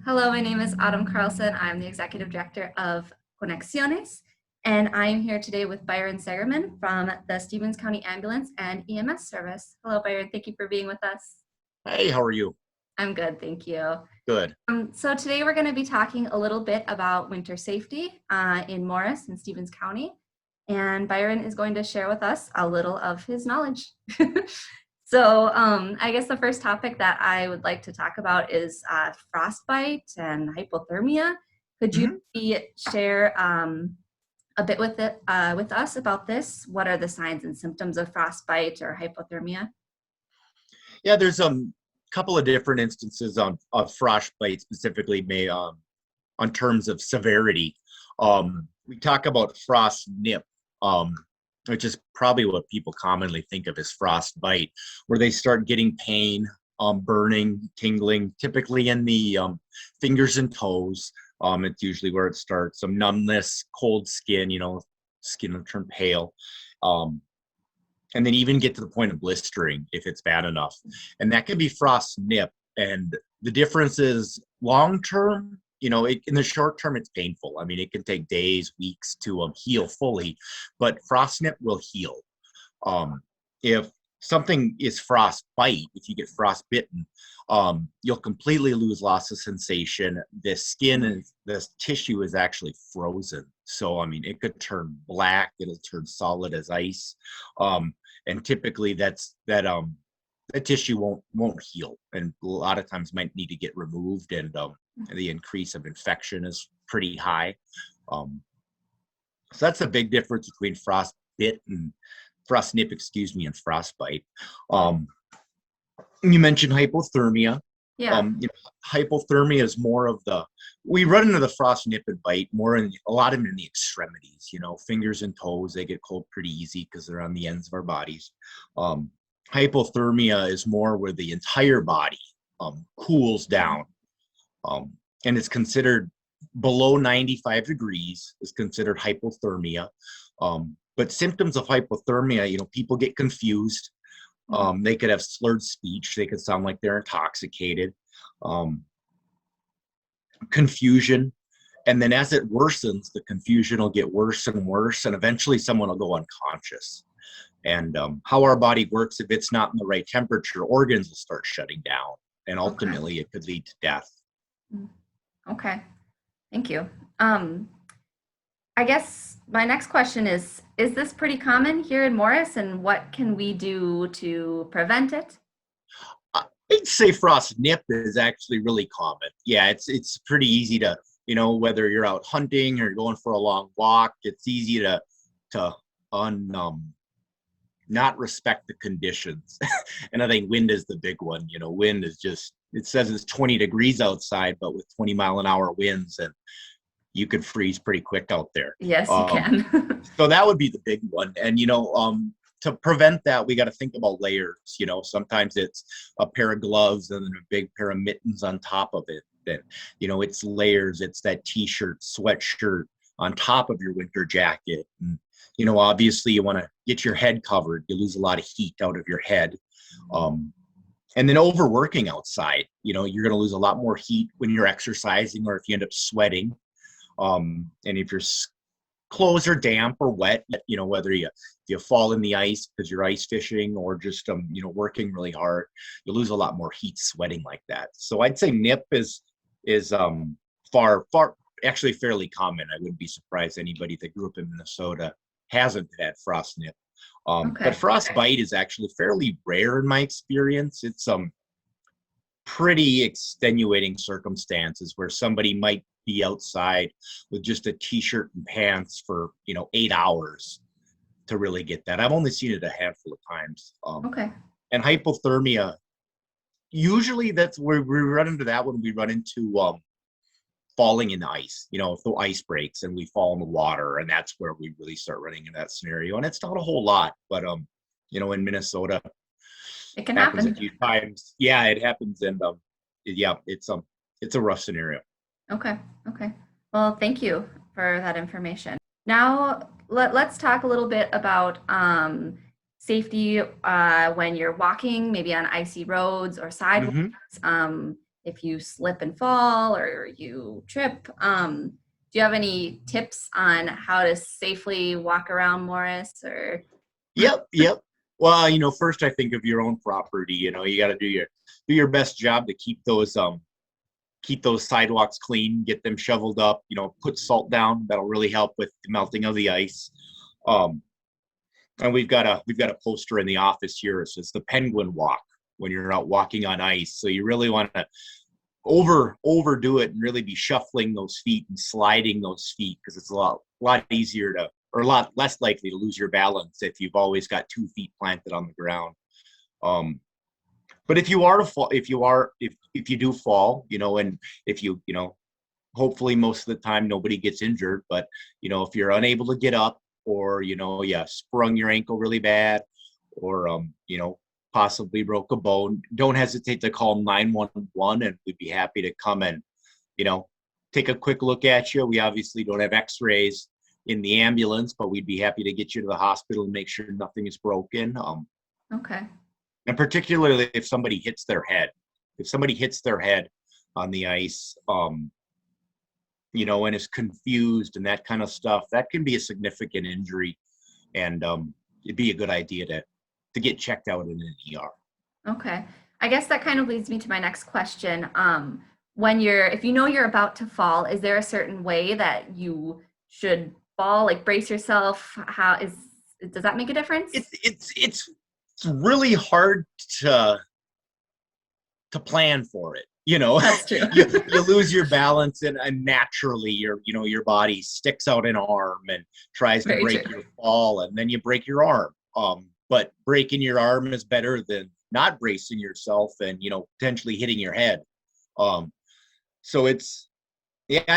Hello, my name is Autumn Carlson. I'm the Executive Director of Conexiones, and I'm here today with Byron Seggerman from the Stevens County Ambulance and EMS Service. Hello, Byron. Thank you for being with us. Hey, how are you? I'm good, thank you. Good. So today we're going to be talking a little bit about winter safety in Morris and Stevens County, and Byron is going to share with us a little of his knowledge. So I guess the first topic that I would like to talk about is frostbite and hypothermia. Could you share a bit with us about this? What are the signs and symptoms of frostbite or hypothermia? Yeah, there's a couple of different instances of frostbite specifically on terms of severity. We talk about frost nip, which is probably what people commonly think of as frostbite, where they start getting pain, burning, tingling, typically in the fingers and toes. It's usually where it starts. Some numbness, cold skin, skin will turn pale. And then even get to the point of blistering if it's bad enough. And that can be frost nip. And the difference is long term, in the short term, it's painful. I mean, it can take days, weeks to heal fully, but frost nip will heal. If something is frostbite, if you get frostbitten, you'll completely lose loss of sensation. The skin and the tissue is actually frozen. So, I mean, it could turn black, it'll turn solid as ice. And typically that tissue won't heal, and a lot of times might need to get removed, and the increase of infection is pretty high. So that's a big difference between frostbite and frostnip, and frostbite. You mentioned hypothermia. Yeah. Hypothermia is more of we run into the frost nip and bite more in a lot of them in the extremities, fingers and toes. They get cold pretty easy because they're on the ends of our bodies. Hypothermia is more where the entire body cools down, and it's considered below 95 degrees is considered hypothermia. But symptoms of hypothermia, people get confused. They could have slurred speech. They could sound like they're intoxicated. Confusion. And then as it worsens, the confusion will get worse and worse. And eventually someone will go unconscious. And how our body works, if it's not in the right temperature, organs will start shutting down. And ultimately it could lead to death. Okay. Thank you. I guess my next question is this pretty common here in Morris, and what can we do to prevent it? I'd say frost nip is actually really common. Yeah, it's pretty easy to, whether you're out hunting or going for a long walk, it's easy to not respect the conditions. And I think wind is the big one. Wind is just, it says it's 20 degrees outside, but with 20-mile-an-hour winds, and you could freeze pretty quick out there. Yes, you can. So that would be the big one. And, to prevent that, we got to think about layers. Sometimes it's a pair of gloves and then a big pair of mittens on top of it. Then, it's layers. It's that t-shirt, sweatshirt on top of your winter jacket. And, obviously you want to get your head covered. You lose a lot of heat out of your head. And then overworking outside, you're going to lose a lot more heat when you're exercising, or if you end up sweating. And if your clothes are damp or wet, whether you fall in the ice because you're ice fishing, or just working really hard, you lose a lot more heat sweating like that. So I'd say nip is far actually fairly common. I wouldn't be surprised anybody that grew up in Minnesota hasn't had frost nip. But frostbite is actually fairly rare in my experience. It's pretty extenuating circumstances where somebody might be outside with just a t-shirt and pants for 8 hours to really get that. I've only seen it a handful of times. And hypothermia, usually that's where we run into that when we run into falling in the ice. If the ice breaks and we fall in the water, and that's where we really start running into that scenario. And it's not a whole lot, but in Minnesota, it can happen a few times. Yeah, it happens, and it's a rough scenario. Okay. Well, thank you for that information. Now, let's talk a little bit about safety when you're walking, maybe on icy roads or sidewalks. if you slip and fall or you trip. Do you have any tips on how to safely walk around Morris or? Yep, yep. Well, first I think of your own property. You got to do your best job to keep those sidewalks clean, get them shoveled up. Put salt down. That'll really help with the melting of the ice. And we've got a poster in the office here. It says the penguin walk when you're out walking on ice. So you really want to overdo it and really be shuffling those feet and sliding those feet, because it's a lot easier to, or a lot less likely to lose your balance if you've always got 2 feet planted on the ground. But if you do fall, and if hopefully most of the time nobody gets injured, but if you're unable to get up, or sprung your ankle really bad, or possibly broke a bone, don't hesitate to call 911, and we'd be happy to come and take a quick look at you. We obviously don't have x-rays in the ambulance, but we'd be happy to get you to the hospital and make sure nothing is broken. Okay. And particularly if somebody hits their head on the ice, and is confused and that kind of stuff, that can be a significant injury, and it'd be a good idea to get checked out in an ER. Okay. I guess that kind of leads me to my next question. If you're about to fall, is there a certain way that you should fall, like brace yourself? Does that make a difference? It's really hard to plan for it. That's true. you lose your balance, and naturally your body sticks out an arm and tries to break your fall, and then you break your arm. But breaking your arm is better than not bracing yourself and potentially hitting your head. So I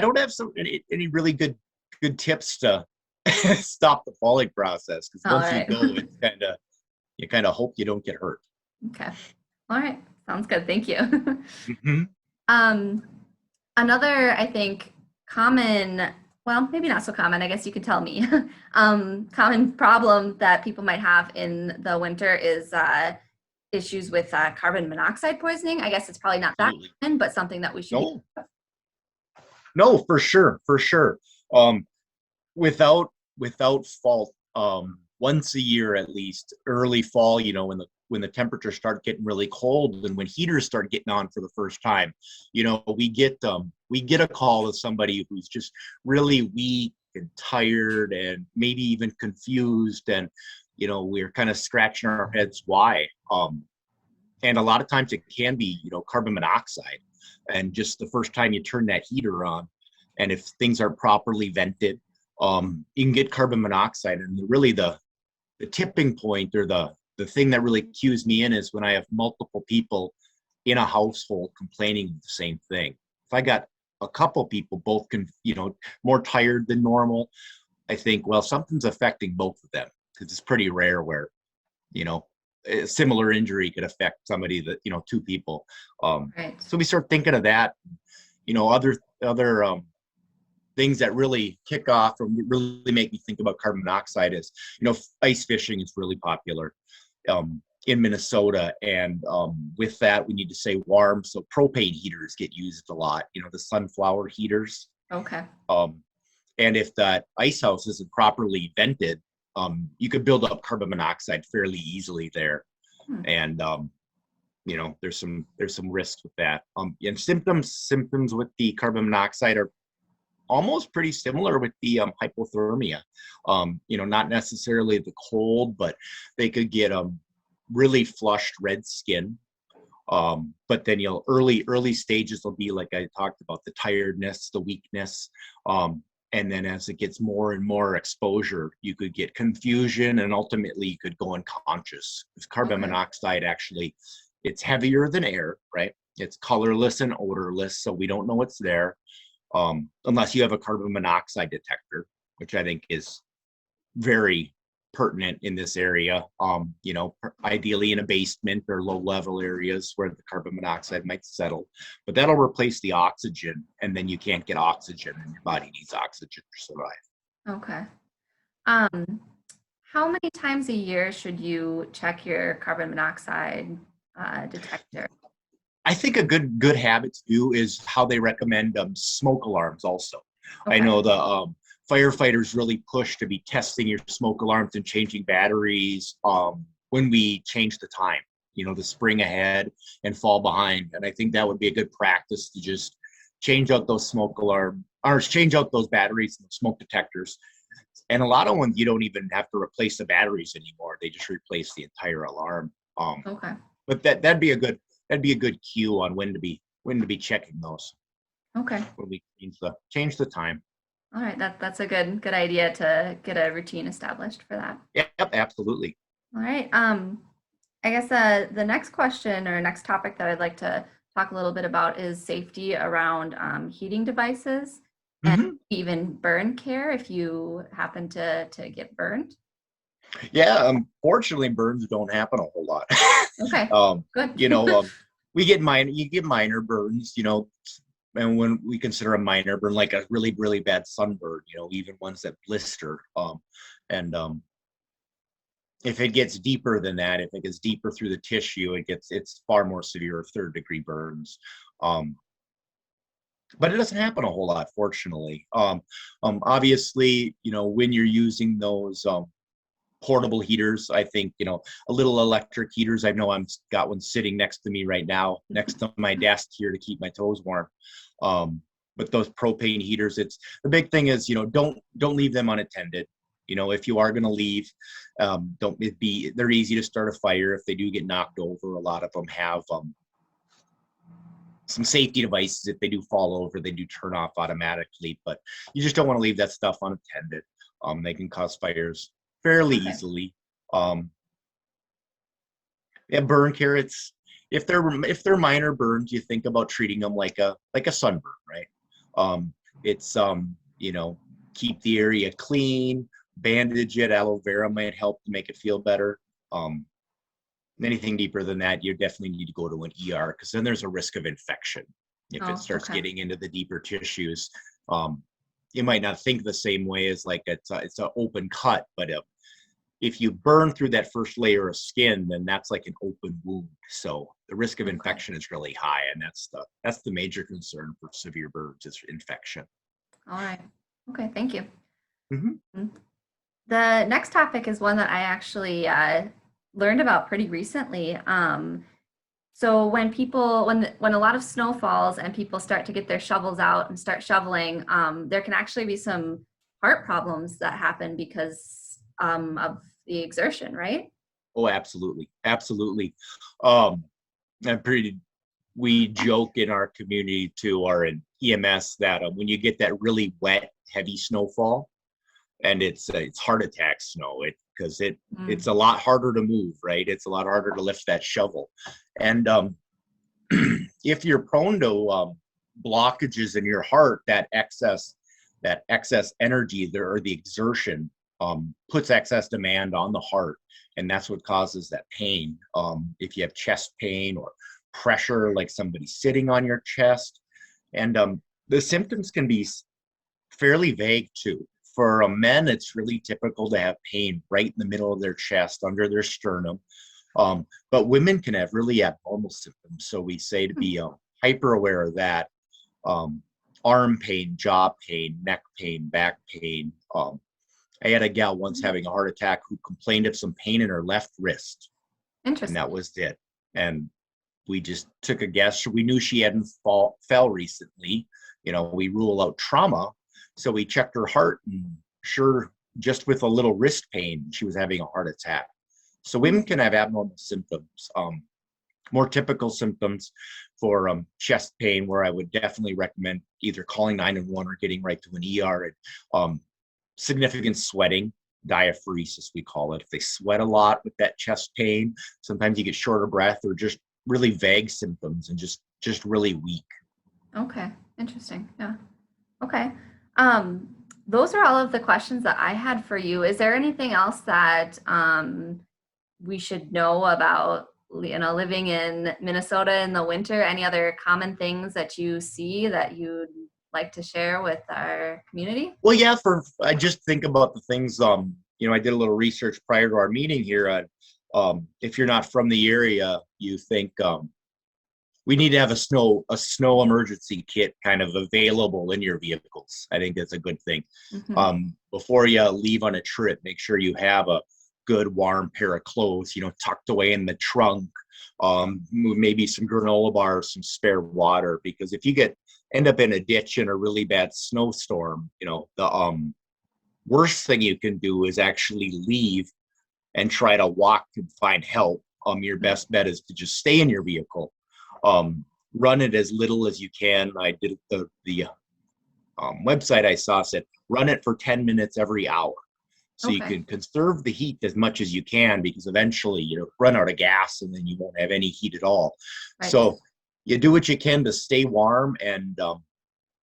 don't have any really good tips to stop the falling process, because once you go, it's you kind of hope you don't get hurt. Okay. All right. Sounds good. Thank you. Mm-hmm. Another, I think, common, well, maybe not so common, I guess you could tell me, common problem that people might have in the winter is issues with carbon monoxide poisoning. I guess it's probably not that common, but something that we should be. No, for sure. Without fault, once a year at least, early fall, when the temperatures start getting really cold, and when heaters start getting on for the first time, we get a call of somebody who's just really weak and tired and maybe even confused, and we're kind of scratching our heads why. And a lot of times it can be carbon monoxide, and just the first time you turn that heater on, and if things aren't properly vented, you can get carbon monoxide. And really the tipping point, or the thing that really cues me in, is when I have multiple people in a household complaining the same thing. If I got a couple people both more tired than normal, I think, well, something's affecting both of them, because it's pretty rare where a similar injury could affect somebody that 2 people. Right. So we start thinking of that. Other things that really kick off or really make me think about carbon monoxide is ice fishing is really popular in Minnesota, and with that we need to say warm, so propane heaters get used a lot, the sunflower heaters. Okay. And if that ice house isn't properly vented, you could build up carbon monoxide fairly easily there. And there's some risks with that. And symptoms with the carbon monoxide are almost pretty similar with the hypothermia. Not necessarily the cold, but they could get really flushed red skin. But then early stages will be like I talked about, the tiredness, the weakness. And then as it gets more and more exposure, you could get confusion, and ultimately you could go unconscious. Because carbon monoxide, actually, it's heavier than air, right? It's colorless and odorless, so we don't know it's there. Unless you have a carbon monoxide detector, which I think is very pertinent in this area. Ideally in a basement or low level areas where the carbon monoxide might settle, but that'll replace the oxygen, and then you can't get oxygen, and your body needs oxygen to survive. Okay. How many times a year should you check your carbon monoxide detector? I think a good habit to do is how they recommend smoke alarms also. I Okay. know the firefighters really push to be testing your smoke alarms and changing batteries when we change the time, to spring ahead and fall behind. And I think that would be a good practice to just change out those smoke alarm or change out those batteries and smoke detectors. And a lot of ones, you don't even have to replace the batteries anymore. They just replace the entire alarm. Okay. But that'd be a good cue on when to be checking those. Okay. When we change the time. All right. That's a good idea to get a routine established for that. Yep, absolutely. All right. I guess the next question or next topic that I'd like to talk a little bit about is safety around heating devices and even burn care if you happen to get burned. Yeah, fortunately, burns don't happen a whole lot. Okay, good. You get minor burns, and when we consider a minor burn like a really, really bad sunburn, even ones that blister. And if it gets deeper than that, if it gets deeper through the tissue, it's far more severe, third-degree burns. But it doesn't happen a whole lot, fortunately. Obviously, when you're using those portable heaters, I think, a little electric heaters. I know I've got one sitting next to me right now, next to my desk here to keep my toes warm. But those propane heaters, the big thing is, don't leave them unattended. If you are going to leave, they're easy to start a fire if they do get knocked over. A lot of them have some safety devices. If they do fall over, they do turn off automatically, but you just don't want to leave that stuff unattended. They can cause fires fairly easily. Burn care, if they're minor burns, you think about treating them like a sunburn, right? Keep the area clean, bandage it. Aloe vera might help to make it feel better. Anything deeper than that, you definitely need to go to an ER, because then there's a risk of infection. If it starts getting into the deeper tissues, you might not think the same way as like it's an open cut, but if you burn through that first layer of skin, then that's like an open wound. So the risk of infection is really high, and that's the major concern for severe burns is infection. All right. Okay. Thank you. Mm-hmm. The next topic is one that I actually learned about pretty recently. So when a lot of snow falls and people start to get their shovels out and start shoveling, there can actually be some heart problems that happen because of the exertion, right? Oh, absolutely. We joke in our community too, or in EMS, that when you get that really wet, heavy snowfall, and it's heart attack snow, it's a lot harder to move, right? It's a lot harder to lift that shovel. And if you're prone to blockages in your heart, that excess energy there, or the exertion, puts excess demand on the heart, and that's what causes that pain. If you have chest pain or pressure, like somebody sitting on your chest, and the symptoms can be fairly vague too. For men, it's really typical to have pain right in the middle of their chest, under their sternum. But women can have really abnormal symptoms. So we say to be hyper aware of that. Arm pain, jaw pain, neck pain, back pain. I had a gal once having a heart attack who complained of some pain in her left wrist. Interesting. And that was it. And we just took a guess. We knew she hadn't fell recently. We rule out trauma. So we checked her heart, and sure, just with a little wrist pain, she was having a heart attack. So women can have abnormal symptoms. More typical symptoms for chest pain, where I would definitely recommend either calling 911 or getting right to an ER. And significant sweating, diaphoresis we call it. If they sweat a lot with that chest pain, sometimes you get short of breath, or just really vague symptoms and just really weak. Okay, interesting. Yeah. Okay. Those are all of the questions that I had for you. Is there anything else that we should know about, living in Minnesota in the winter? Any other common things that you see that you'd like to share with our community? Well, yeah, I just think about the things, I did a little research prior to our meeting here. If you're not from the area, you think we need to have a snow emergency kit kind of available in your vehicles. I think that's a good thing. Before you leave on a trip, make sure you have a good warm pair of clothes, tucked away in the trunk. Maybe some granola bars, some spare water, because if you end up in a ditch in a really bad snowstorm, the worst thing you can do is actually leave and try to walk and find help. Your best bet is to just stay in your vehicle. Run it as little as you can. I did the website I saw said run it for 10 minutes every hour. So you can conserve the heat as much as you can, because eventually run out of gas and then you won't have any heat at all. Right. So you do what you can to stay warm, and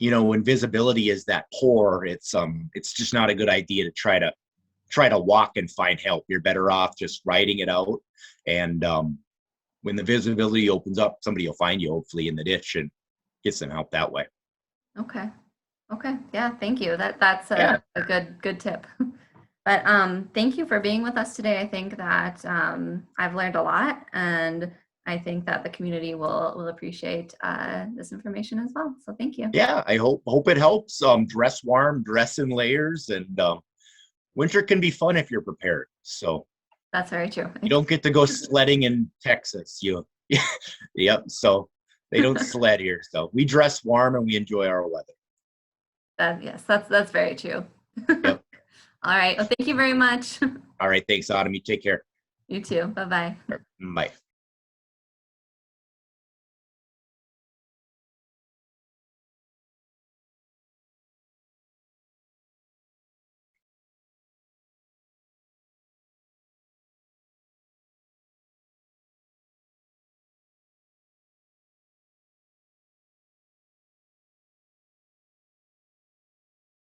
when visibility is that poor, it's just not a good idea to try to walk and find help. You're better off just riding it out, and when the visibility opens up, somebody will find you hopefully in the ditch and get some help that way. Okay. Yeah, thank you. That's a good tip. But thank you for being with us today. I think that I've learned a lot, and I think that the community will appreciate this information as well. So thank you. Yeah, I hope it helps. Dress warm, dress in layers, and winter can be fun if you're prepared. So that's very true. You don't get to go sledding in Texas. Yep. So they don't sled here. So we dress warm and we enjoy our weather. Yes, that's very true. Yep. All right. Well, thank you very much. All right. Thanks, Autumn. You take care. You too. Bye-bye. Bye.